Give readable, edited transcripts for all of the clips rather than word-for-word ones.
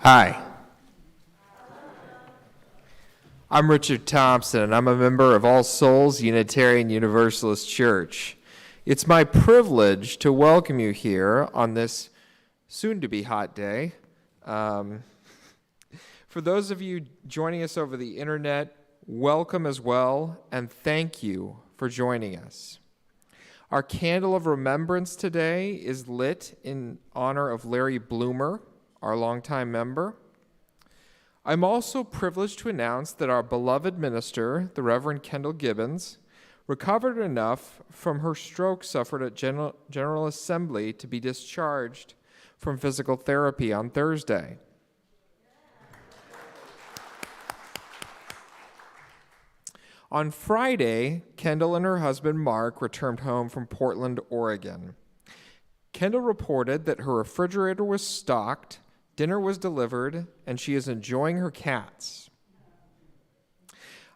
Hi. I'm Richard Thompson, and I'm a member of All Souls Unitarian Universalist Church. It's my privilege to welcome you here on this soon-to-be hot day. For those of you joining us over the internet, welcome as well, and thank you for joining us. Our candle of remembrance today is lit in honor of Larry Bloomer, our longtime member. I'm also privileged to announce that our beloved minister, the Reverend Kendall Gibbons, recovered enough from her stroke suffered at General Assembly to be discharged from physical therapy on Thursday. On Friday, Kendall and her husband Mark returned home from Portland, Oregon. Kendall reported that her refrigerator was stocked, dinner was delivered, and she is enjoying her cats.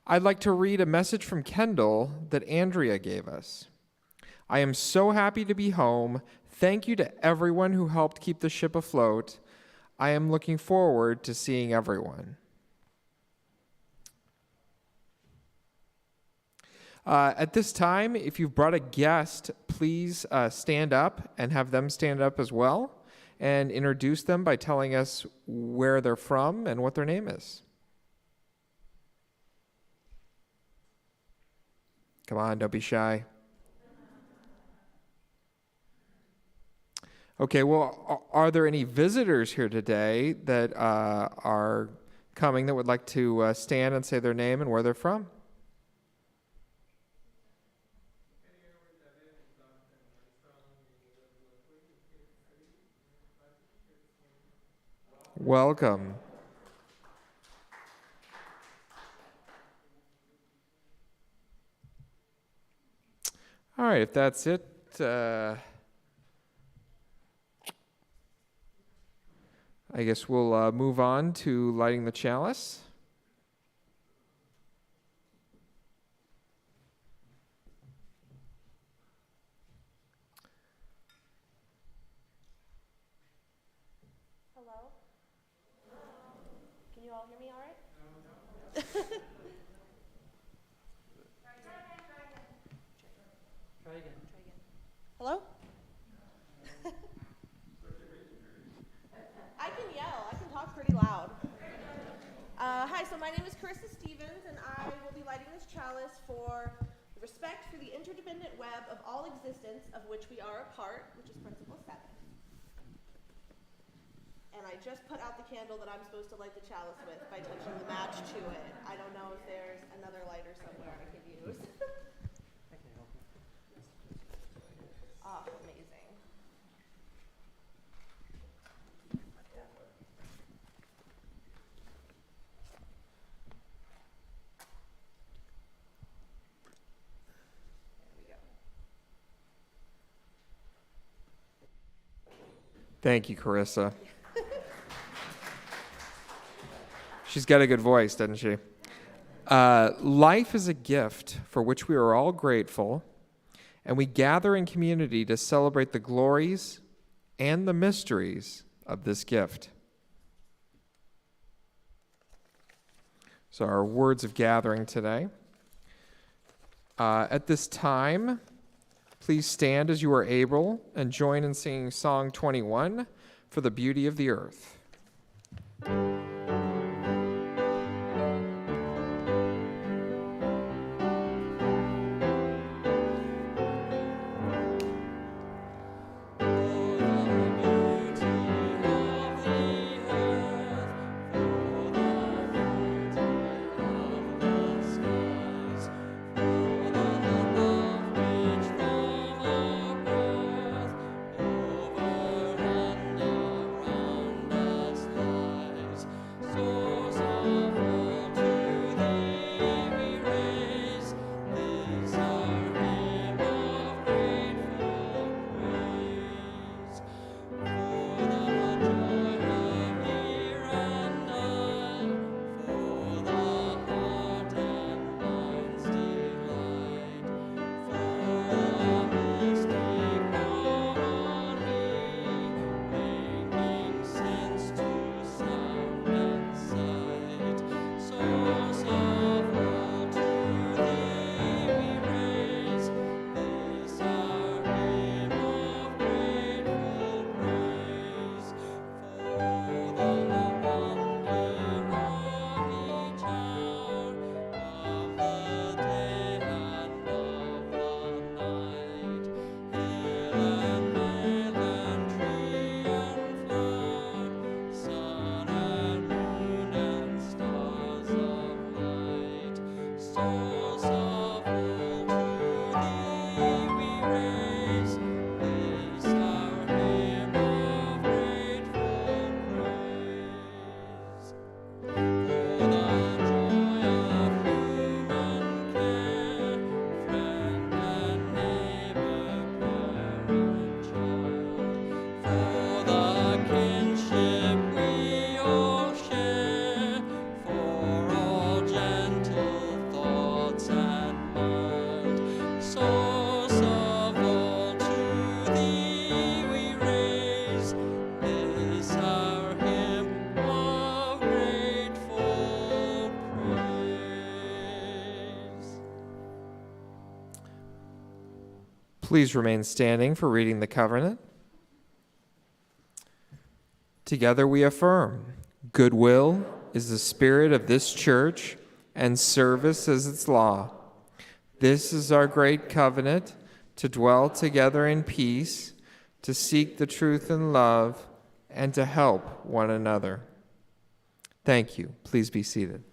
I'd like to read a message from Kendall that Andrea gave us. I am so happy to be home. Thank you to everyone who helped keep the ship afloat. I am looking forward to seeing everyone. At this time, if you've brought a guest, please stand up and have them stand up as well and introduce them by telling us where they're from and what their name is. Come on, don't be shy. Okay, well, are there any visitors here today that are coming that would like to stand and say their name and where they're from? Welcome. All right, if that's it, I guess we'll move on to lighting the chalice. Hello? Can you all hear me all right? Try again. Hello? I can yell. I can talk pretty loud. Hi, so my name is Carissa Stevens, and I will be lighting this chalice for respect for the interdependent web of all existence of which we are a part, which is Principle 7. And I just put out the candle that I'm supposed to light the chalice with by touching the match to it. I don't know if there's another lighter somewhere I could use. I can help you. Oh, amazing. There we go. Thank you, Carissa. She's got a good voice, doesn't she? Life is a gift for which we are all grateful, and we gather in community to celebrate the glories and the mysteries of this gift. So our words of gathering today. At this time, please stand as you are able and join in singing Song 21, For the Beauty of the Earth. Please remain standing for reading the covenant. Together we affirm, goodwill is the spirit of this church, and service is its law. This is our great covenant, to dwell together in peace, to seek the truth in love, and to help one another. Thank you. Please be seated.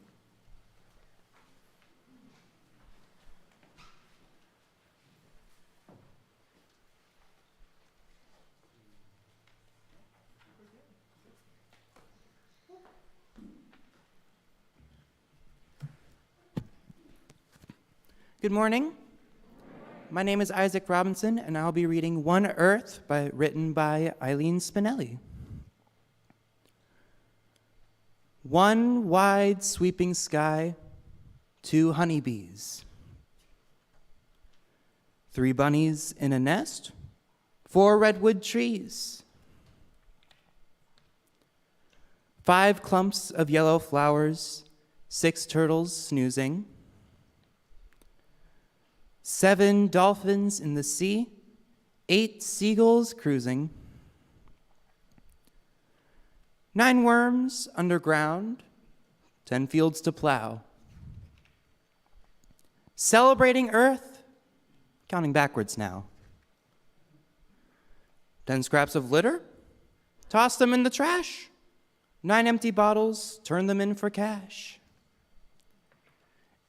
Good morning. My name is Isaac Robinson, and I'll be reading One Earth, written by Eileen Spinelli. One wide sweeping sky, 2 honeybees. 3 bunnies in a nest, 4 redwood trees. 5 clumps of yellow flowers, 6 turtles snoozing. 7 dolphins in the sea, 8 seagulls cruising. 9 worms underground, 10 fields to plow. Celebrating Earth, counting backwards now. 10 scraps of litter, toss them in the trash. 9 empty bottles, turn them in for cash.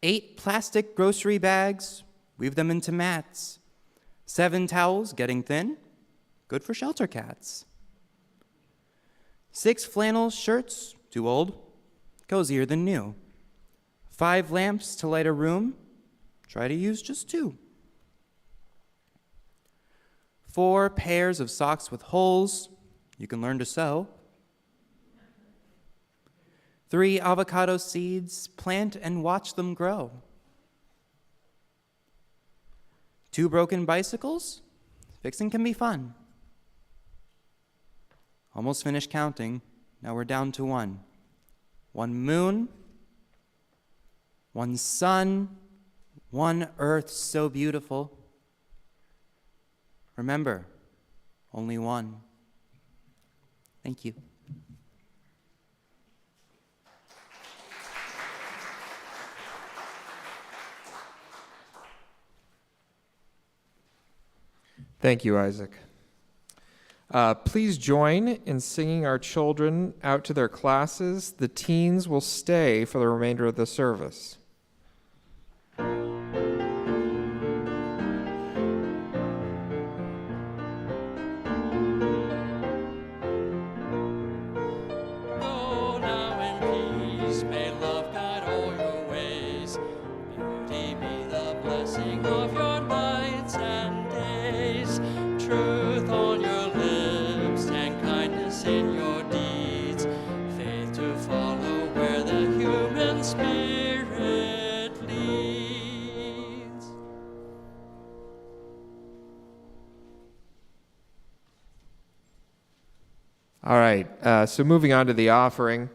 8 plastic grocery bags, weave them into mats. 7 towels getting thin, good for shelter cats. 6 flannel shirts, too old, cozier than new. 5 lamps to light a room, try to use just 2. 4 pairs of socks with holes, you can learn to sew. 3 avocado seeds, plant and watch them grow. 2 broken bicycles, fixing can be fun. Almost finished counting, now we're down to 1. 1 moon, 1 sun, 1 earth so beautiful. Remember, only 1. Thank you. Thank you, Isaac. Please join in singing our children out to their classes. The teens will stay for the remainder of the service. Go now in peace, may love guide all your ways. Beauty be the blessing of your nights and days. Truth on your lips and kindness in your deeds. Faith to follow where the human spirit leads. All right, so moving on to the offering.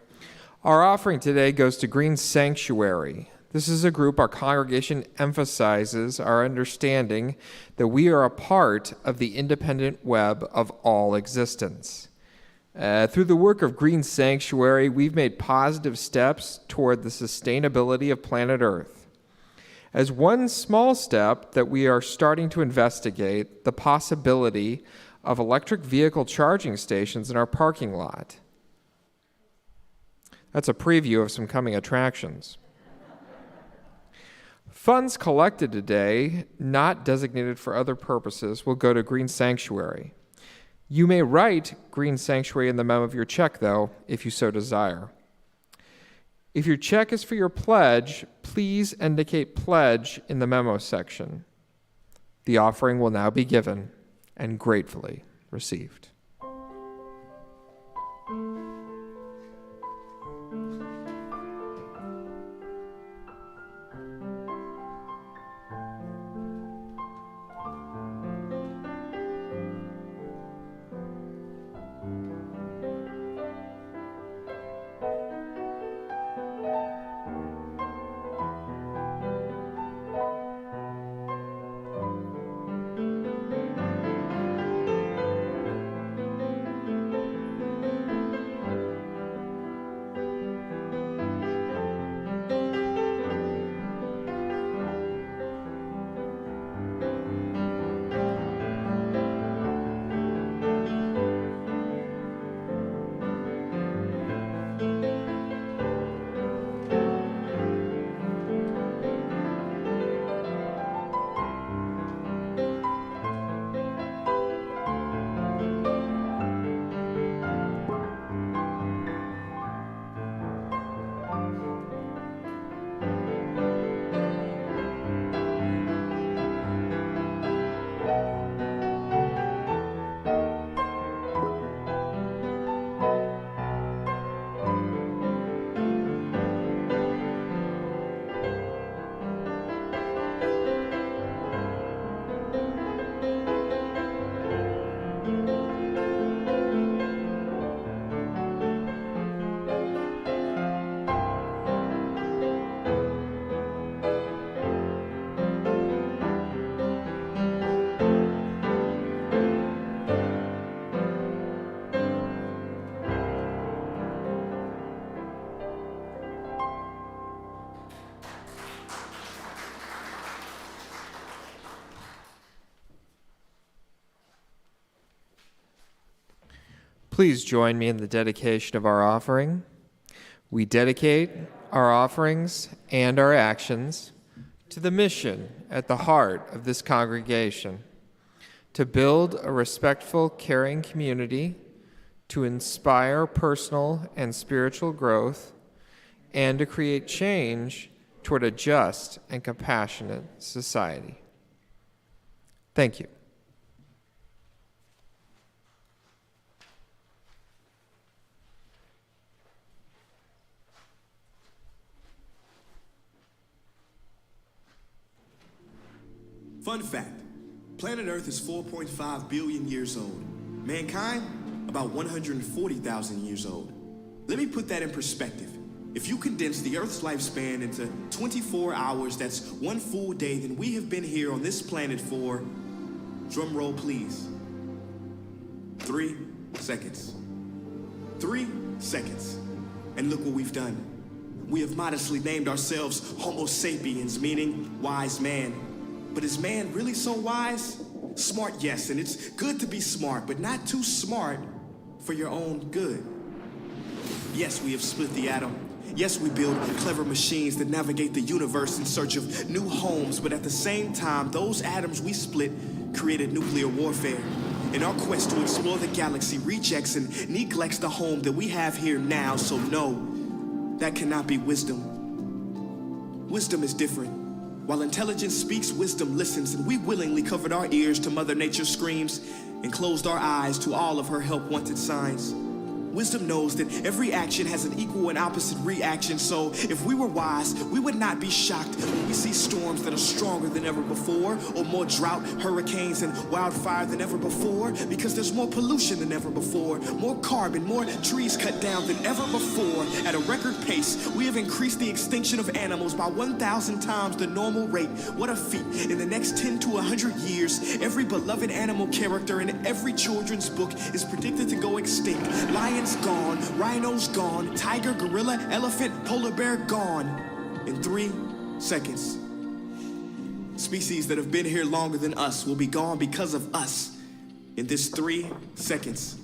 Our offering today goes to Green Sanctuary. This is a group our congregation emphasizes our understanding that we are a part of the independent web of all existence. Through the work of Green Sanctuary, we've made positive steps toward the sustainability of planet Earth. As one small step that we are starting to investigate the possibility of electric vehicle charging stations in our parking lot. That's a preview of some coming attractions. Funds collected today, not designated for other purposes, will go to Green Sanctuary. You may write Green Sanctuary in the memo of your check, though, if you so desire. If your check is for your pledge, please indicate pledge in the memo section. The offering will now be given and gratefully received. Please join me in the dedication of our offering. We dedicate our offerings and our actions to the mission at the heart of this congregation, to build a respectful, caring community, to inspire personal and spiritual growth, and to create change toward a just and compassionate society. Thank you. Fun fact, planet Earth is 4.5 billion years old. Mankind, about 140,000 years old. Let me put that in perspective. If you condense the Earth's lifespan into 24 hours, that's one full day, then we have been here on this planet for, drum roll please, 3 seconds. 3 seconds. And look what we've done. We have modestly named ourselves Homo sapiens, meaning wise man. But is man really so wise? Smart, yes, and it's good to be smart, but not too smart for your own good. Yes, we have split the atom. Yes, we build clever machines that navigate the universe in search of new homes, but at the same time, those atoms we split created nuclear warfare. In our quest to explore the galaxy, rejects and neglects the home that we have here now, so no, that cannot be wisdom. Wisdom is different. While intelligence speaks, wisdom listens, and we willingly covered our ears to Mother Nature's screams and closed our eyes to all of her help-wanted signs. Wisdom knows that every action has an equal and opposite reaction, so if we were wise, we would not be shocked when we see storms that are stronger than ever before, or more drought, hurricanes, and wildfire than ever before, because there's more pollution than ever before, more carbon, more trees cut down than ever before. At a record pace, we have increased the extinction of animals by 1,000 times the normal rate. What a feat. In the next 10 to 100 years, every beloved animal character in every children's book is predicted to go extinct. Lions gone, rhinos gone, tiger, gorilla, elephant, polar bear gone in 3 seconds. Species that have been here longer than us will be gone because of us in this 3 seconds.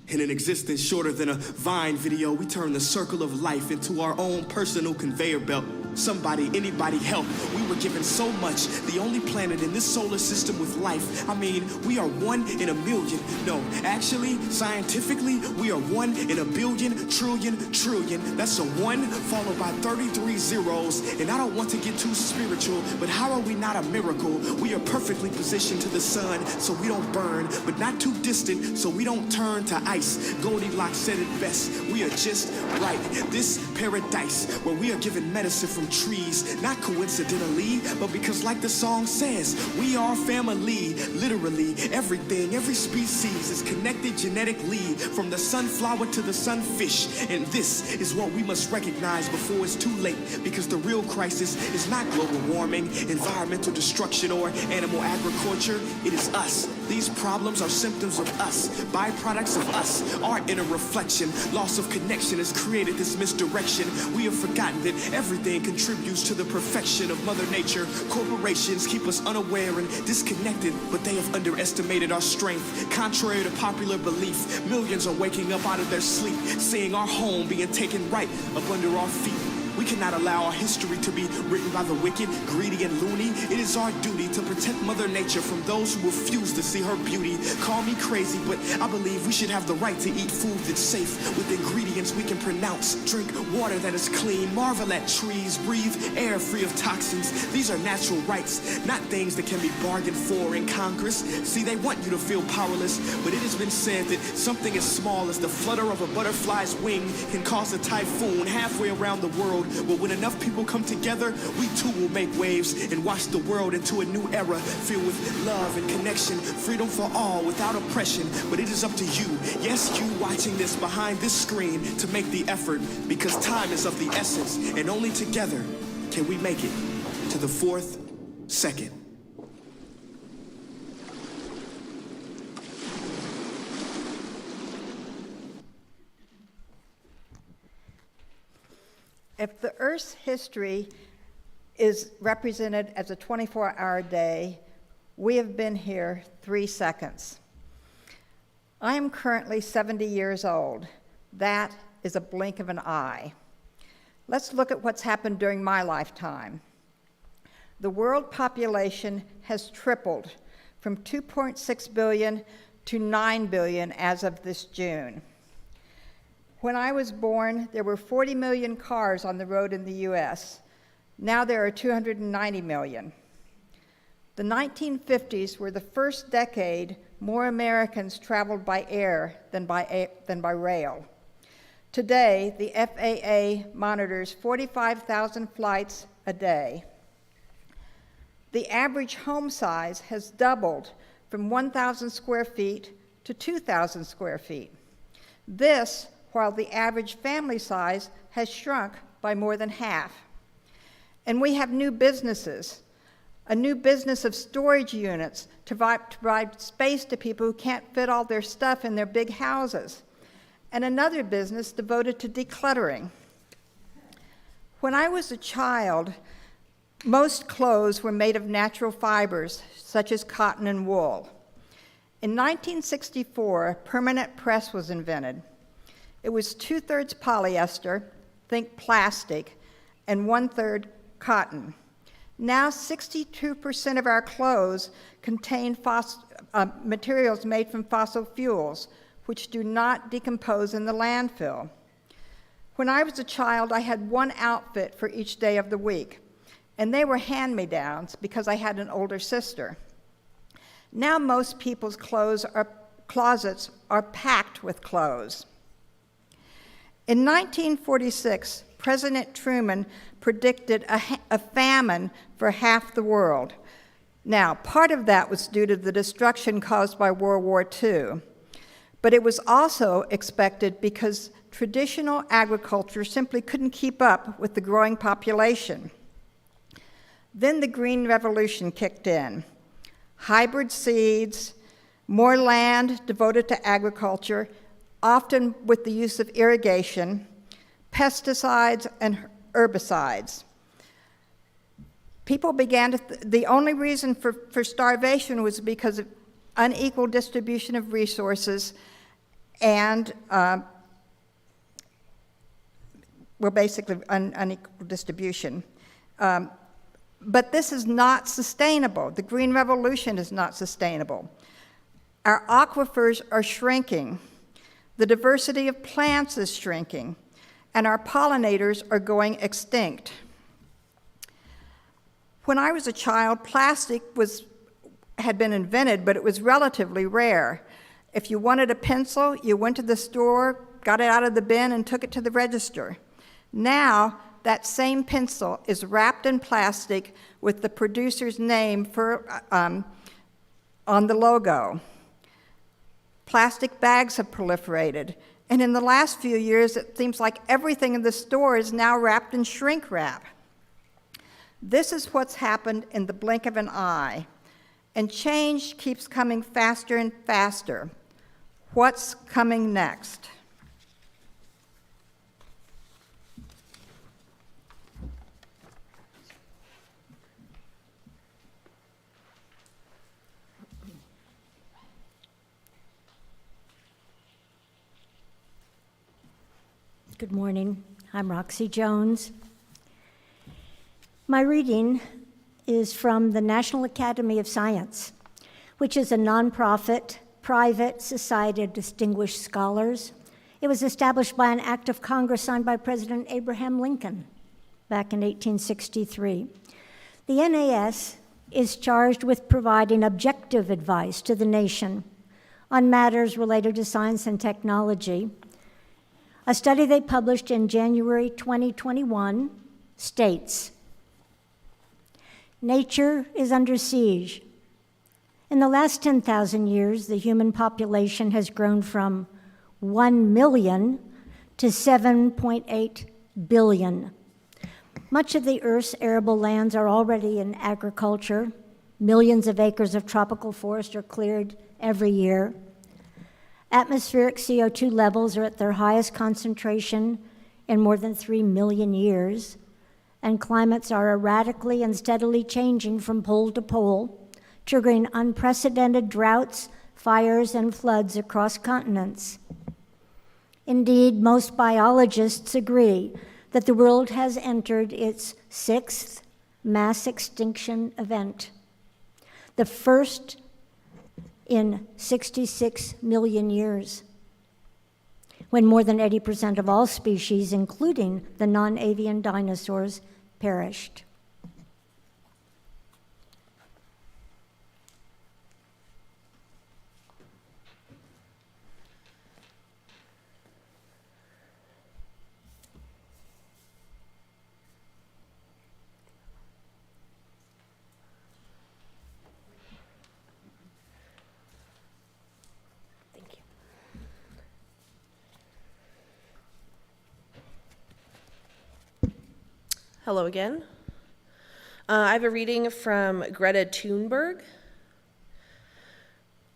In an existence shorter than a Vine video, we turn the circle of life into our own personal conveyor belt. Somebody, anybody help. We were given so much, the only planet in this solar system with life. I mean, we are 1 in a million. No, actually, scientifically, we are 1 in a billion, trillion. That's a 1 followed by 33 zeros. And I don't want to get too spiritual, but how are we not a miracle? We are perfectly positioned to the sun so we don't burn, but not too distant so we don't turn to ice. Goldilocks said it best. We are just right. This paradise where we are given medicine from trees, not coincidentally, but because like the song says, we are family. Literally, everything, every species is connected genetically, from the sunflower to the sunfish. And this is what we must recognize before it's too late, because the real crisis is not global warming, environmental destruction, or animal agriculture. It is us. These problems are symptoms of us, byproducts of us. Our inner reflection, loss of connection has created this misdirection. We have forgotten that everything contributes to the perfection of Mother Nature. Corporations keep us unaware and disconnected, but they have underestimated our strength. Contrary to popular belief, millions are waking up out of their sleep, seeing our home being taken right up under our feet. We cannot allow our history to be written by the wicked, greedy, and loony. It is our duty to protect Mother Nature from those who refuse to see her beauty. Call me crazy, but I believe we should have the right to eat food that's safe with ingredients we can pronounce. Drink water that is clean, marvel at trees, breathe air free of toxins. These are natural rights, not things that can be bargained for in Congress. See, they want you to feel powerless, but it has been said that something as small as the flutter of a butterfly's wing can cause a typhoon halfway around the world. But when enough people come together, we too will make waves and wash the world into a new era filled with love and connection, freedom for all without oppression. But it is up to you, yes, you watching this behind this screen, to make the effort, because time is of the essence, and only together can we make it to the 4th second. If the Earth's history is represented as a 24-hour day, we have been here 3 seconds. I am currently 70 years old. That is a blink of an eye. Let's look at what's happened during my lifetime. The world population has tripled from 2.6 billion to 9 billion as of this June. When I was born, there were 40 million cars on the road in the US. Now there are 290 million. The 1950s were the first decade more Americans traveled by air than by rail. Today, the FAA monitors 45,000 flights a day. The average home size has doubled from 1,000 square feet to 2,000 square feet. This, while the average family size has shrunk by more than half. And we have new businesses, a new business of storage units to provide space to people who can't fit all their stuff in their big houses, and another business devoted to decluttering. When I was a child, most clothes were made of natural fibers, such as cotton and wool. In 1964, permanent press was invented. It was 2/3 polyester, think plastic, and 1/3 cotton. Now 62% of our clothes contain materials made from fossil fuels, which do not decompose in the landfill. When I was a child, I had one outfit for each day of the week, and they were hand-me-downs because I had an older sister. Now most people's closets are packed with clothes. In 1946, President Truman predicted a famine for half the world. Now, part of that was due to the destruction caused by World War II, but it was also expected because traditional agriculture simply couldn't keep up with the growing population. Then the Green Revolution kicked in. Hybrid seeds, more land devoted to agriculture, often with the use of irrigation, pesticides, and herbicides. People began to, the only reason for starvation was because of unequal distribution of resources and, basically unequal distribution. But this is not sustainable. The Green Revolution is not sustainable. Our aquifers are shrinking. The diversity of plants is shrinking, and our pollinators are going extinct. When I was a child, plastic had been invented, but it was relatively rare. If you wanted a pencil, you went to the store, got it out of the bin, and took it to the register. Now, that same pencil is wrapped in plastic with the producer's name on the logo. Plastic bags have proliferated, and in the last few years, it seems like everything in the store is now wrapped in shrink wrap. This is what's happened in the blink of an eye, and change keeps coming faster and faster. What's coming next? Good morning. I'm Roxy Jones. My reading is from the National Academy of Science, which is a nonprofit, private society of distinguished scholars. It was established by an act of Congress signed by President Abraham Lincoln back in 1863. The NAS is charged with providing objective advice to the nation on matters related to science and technology. A study they published in January 2021 states, nature is under siege. In the last 10,000 years, the human population has grown from 1 million to 7.8 billion. Much of the Earth's arable lands are already in agriculture. Millions of acres of tropical forest are cleared every year. Atmospheric CO2 levels are at their highest concentration in more than 3 million years, and climates are erratically and steadily changing from pole to pole, triggering unprecedented droughts, fires and floods across continents. Indeed, most biologists agree that the world has entered its 6th mass extinction event, the first in 66 million years, when more than 80% of all species, including the non-avian dinosaurs, perished. Hello again. I have a reading from Greta Thunberg.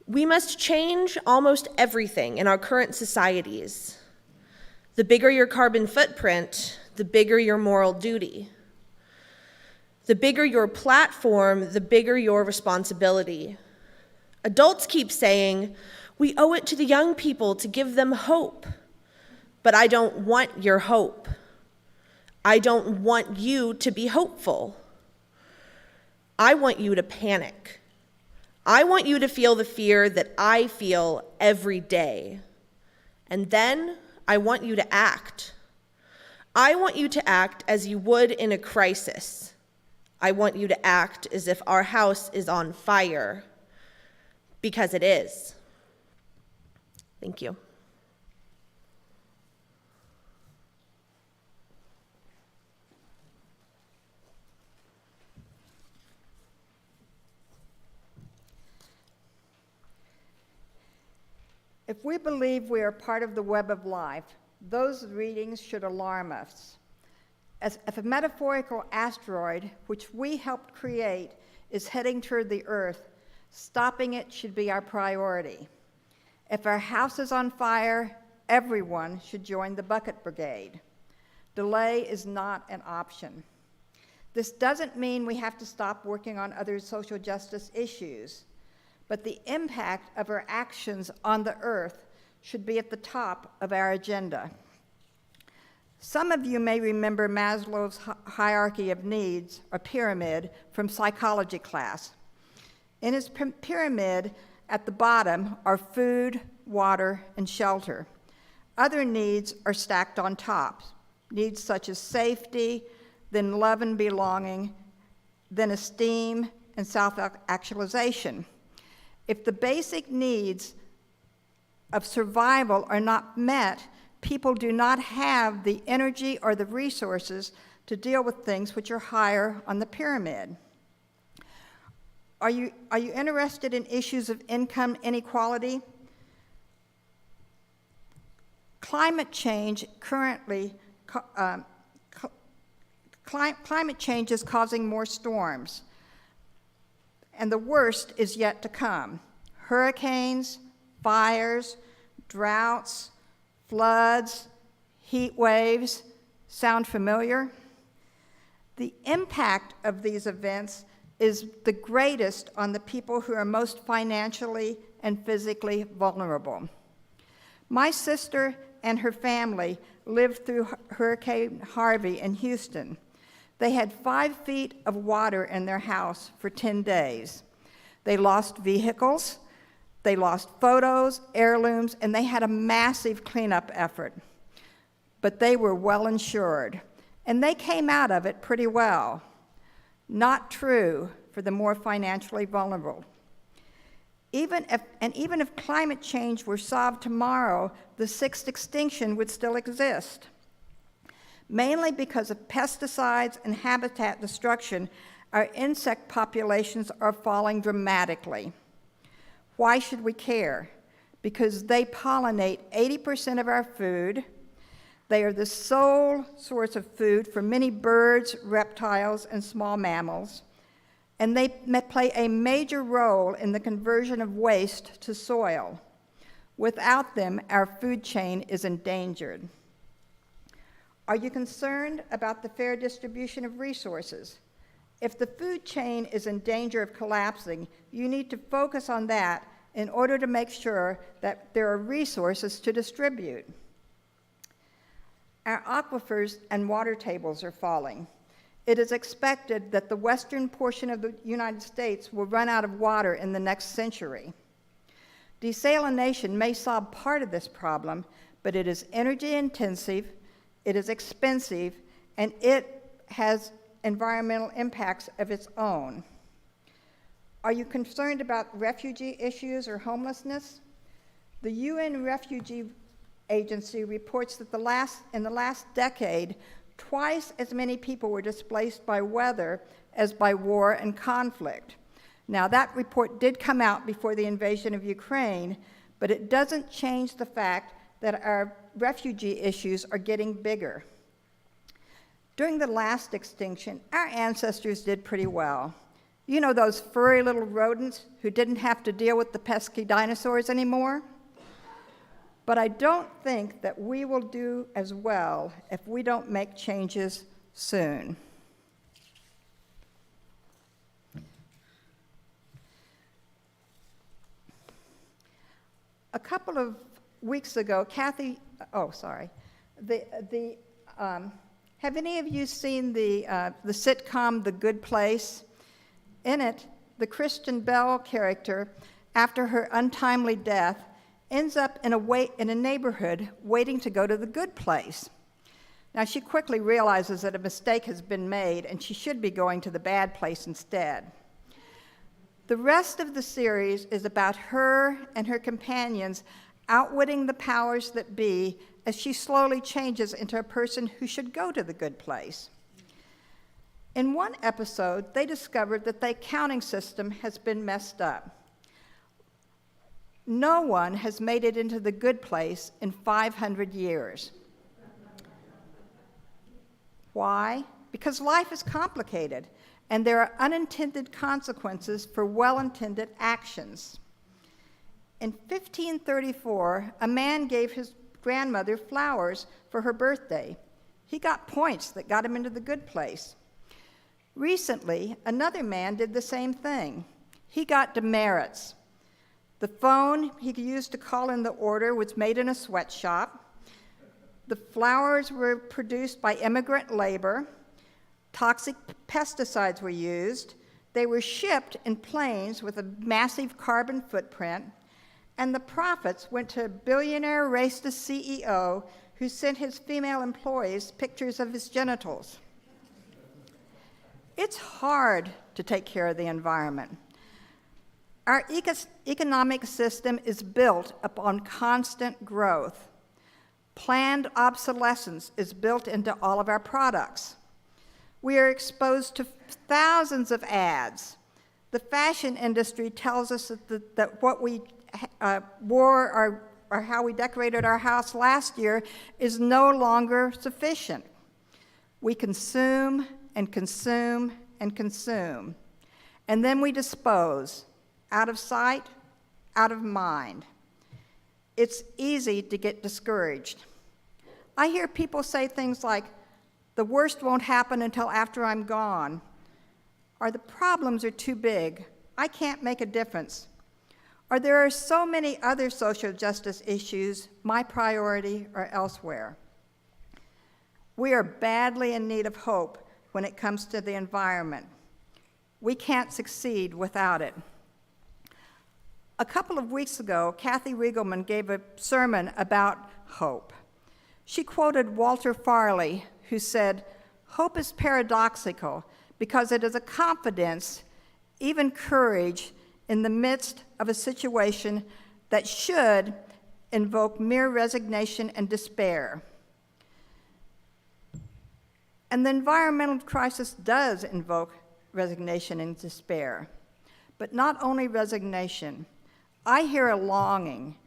We must change almost everything in our current societies. The bigger your carbon footprint, the bigger your moral duty. The bigger your platform, the bigger your responsibility. Adults keep saying, we owe it to the young people to give them hope. But I don't want your hope. I don't want you to be hopeful. I want you to panic. I want you to feel the fear that I feel every day. And then I want you to act. I want you to act as you would in a crisis. I want you to act as if our house is on fire, because it is. Thank you. If we believe we are part of the web of life, those readings should alarm us. As if a metaphorical asteroid, which we helped create, is heading toward the Earth, stopping it should be our priority. If our house is on fire, everyone should join the bucket brigade. Delay is not an option. This doesn't mean we have to stop working on other social justice issues, but the impact of our actions on the Earth should be at the top of our agenda. Some of you may remember Maslow's hierarchy of needs, or pyramid, from psychology class. In his pyramid, at the bottom are food, water, and shelter. Other needs are stacked on top, needs such as safety, then love and belonging, then esteem and self-actualization. If the basic needs of survival are not met, people do not have the energy or the resources to deal with things which are higher on the pyramid. Are you interested in issues of income inequality? Climate change climate change is causing more storms, and the worst is yet to come. Hurricanes, fires, droughts, floods, heat waves. Sound familiar? The impact of these events is the greatest on the people who are most financially and physically vulnerable. My sister and her family lived through Hurricane Harvey in Houston. They had 5 feet of water in their house for 10 days. They lost vehicles, they lost photos, heirlooms, and they had a massive cleanup effort. But they were well insured, and they came out of it pretty well. Not true for the more financially vulnerable. Even if climate change were solved tomorrow, the 6th extinction would still exist. Mainly because of pesticides and habitat destruction, our insect populations are falling dramatically. Why should we care? Because they pollinate 80% of our food. They are the sole source of food for many birds, reptiles, and small mammals. And they play a major role in the conversion of waste to soil. Without them, our food chain is endangered. Are you concerned about the fair distribution of resources? If the food chain is in danger of collapsing, you need to focus on that in order to make sure that there are resources to distribute. Our aquifers and water tables are falling. It is expected that the western portion of the United States will run out of water in the next century. Desalination may solve part of this problem, but it is energy intensive, it is expensive, and it has environmental impacts of its own. Are you concerned about refugee issues or homelessness? The UN Refugee Agency reports that in the last decade, twice as many people were displaced by weather as by war and conflict. Now, that report did come out before the invasion of Ukraine, but it doesn't change the fact that our refugee issues are getting bigger. During the last extinction, our ancestors did pretty well. You know those furry little rodents who didn't have to deal with the pesky dinosaurs anymore? But I don't think that we will do as well if we don't make changes soon. A couple of weeks ago, have any of you seen the sitcom The Good Place? In it, the Kristen Bell character, after her untimely death, ends up in a neighborhood waiting to go to the good place. Now, she quickly realizes that a mistake has been made and she should be going to the bad place instead. The rest of the series is about her and her companions outwitting the powers that be as she slowly changes into a person who should go to the good place. In one episode, they discovered that the accounting system has been messed up. No one has made it into the good place in 500 years. Why? Because life is complicated, and there are unintended consequences for well-intended actions. In 1534, a man gave his grandmother flowers for her birthday. He got points that got him into the good place. Recently, another man did the same thing. He got demerits. The phone he used to call in the order was made in a sweatshop. The flowers were produced by immigrant labor. Toxic pesticides were used. They were shipped in planes with a massive carbon footprint. And the profits went to a billionaire racist CEO who sent his female employees pictures of his genitals. It's hard to take care of the environment. Our economic system is built upon constant growth. Planned obsolescence is built into all of our products. We are exposed to thousands of ads. The fashion industry tells us that what we wore or how we decorated our house last year is no longer sufficient. We consume and consume and consume, and then we dispose. Out of sight, out of mind. It's easy to get discouraged. I hear people say things like, the worst won't happen until after I'm gone, or the problems are too big, I can't make a difference, or there are so many other social justice issues, my priority are elsewhere. We are badly in need of hope when it comes to the environment. We can't succeed without it. A couple of weeks ago, Kathy Riegelman gave a sermon about hope. She quoted Walter Farley, who said, "Hope is paradoxical because it is a confidence, even courage, in the midst of a situation that should invoke mere resignation and despair." And the environmental crisis does invoke resignation and despair, but not only resignation. I hear a longing.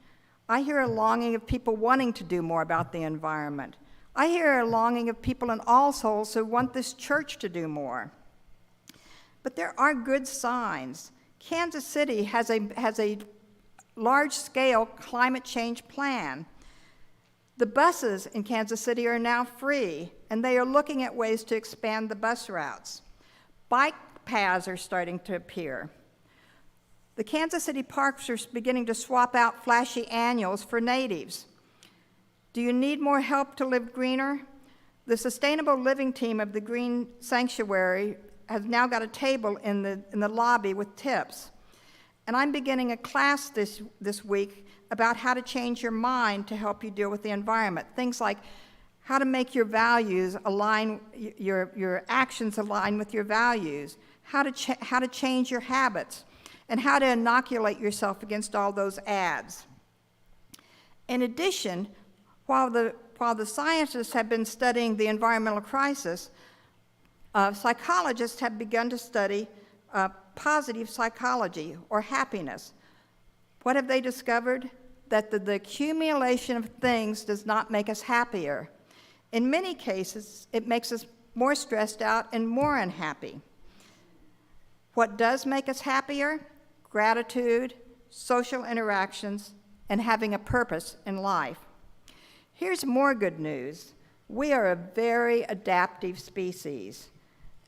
I hear a longing of people wanting to do more about the environment. I hear a longing of people in All Souls who want this church to do more. But there are good signs. Kansas City has a large-scale climate change plan. The buses in Kansas City are now free, and they are looking at ways to expand the bus routes. Bike paths are starting to appear. The Kansas City parks are beginning to swap out flashy annuals for natives. Do you need more help to live greener? The Sustainable Living team of the Green Sanctuary has now got a table in the lobby with tips. And I'm beginning a class this week about how to change your mind to help you deal with the environment. Things like how to make your values align, your actions align with your values, how to change your habits, and how to inoculate yourself against all those ads. In addition, while the scientists have been studying the environmental crisis, psychologists have begun to study positive psychology, or happiness. What have they discovered? That the accumulation of things does not make us happier. In many cases, it makes us more stressed out and more unhappy. What does make us happier? Gratitude, social interactions, and having a purpose in life. Here's more good news. We are a very adaptive species,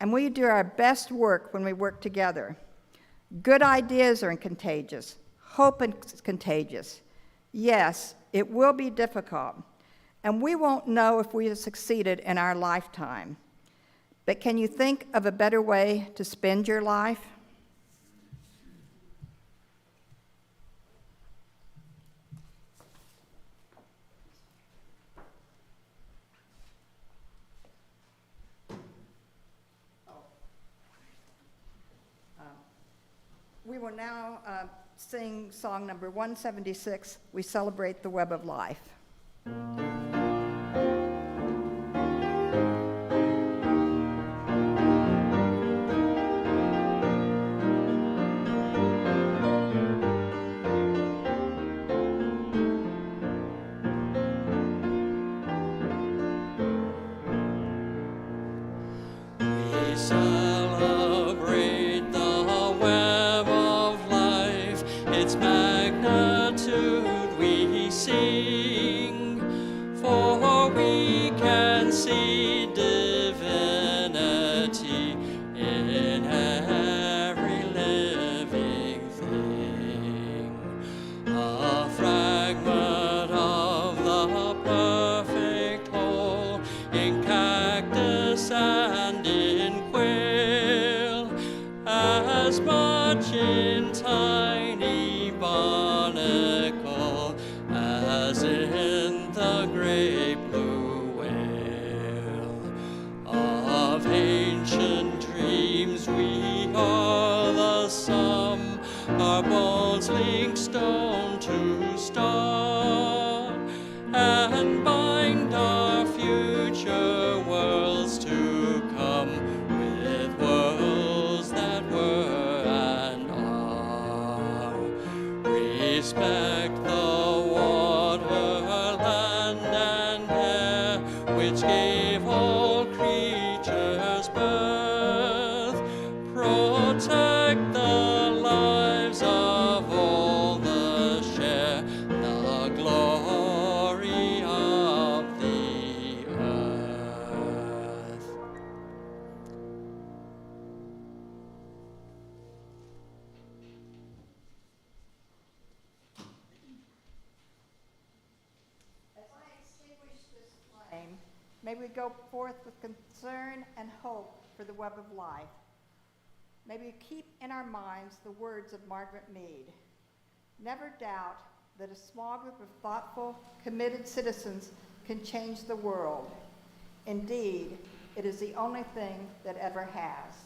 and we do our best work when we work together. Good ideas are contagious. Hope is contagious. Yes, it will be difficult, and we won't know if we have succeeded in our lifetime. But can you think of a better way to spend your life? We will now sing song number 176, We Celebrate the Web of Life. We celebrate the web of life, its magnitude we sing, for we can see divinity in every living thing. A fragment of the perfect whole in cactus and in quail, as much in tiny barnacle as in the great blue whale. Of ancient dreams we are the sum, our bones link stone to star, and bind our future worlds to come with worlds that were and are. Respect the water, land, and air, which gave all creatures birth. Protect the lives of all that share the glory of the earth. As I extinguish this flame, may we go forth with concern and hope for the web of life. May we keep in our minds the words of Margaret Mead. Never doubt that a small group of thoughtful, committed citizens can change the world. Indeed, it is the only thing that ever has.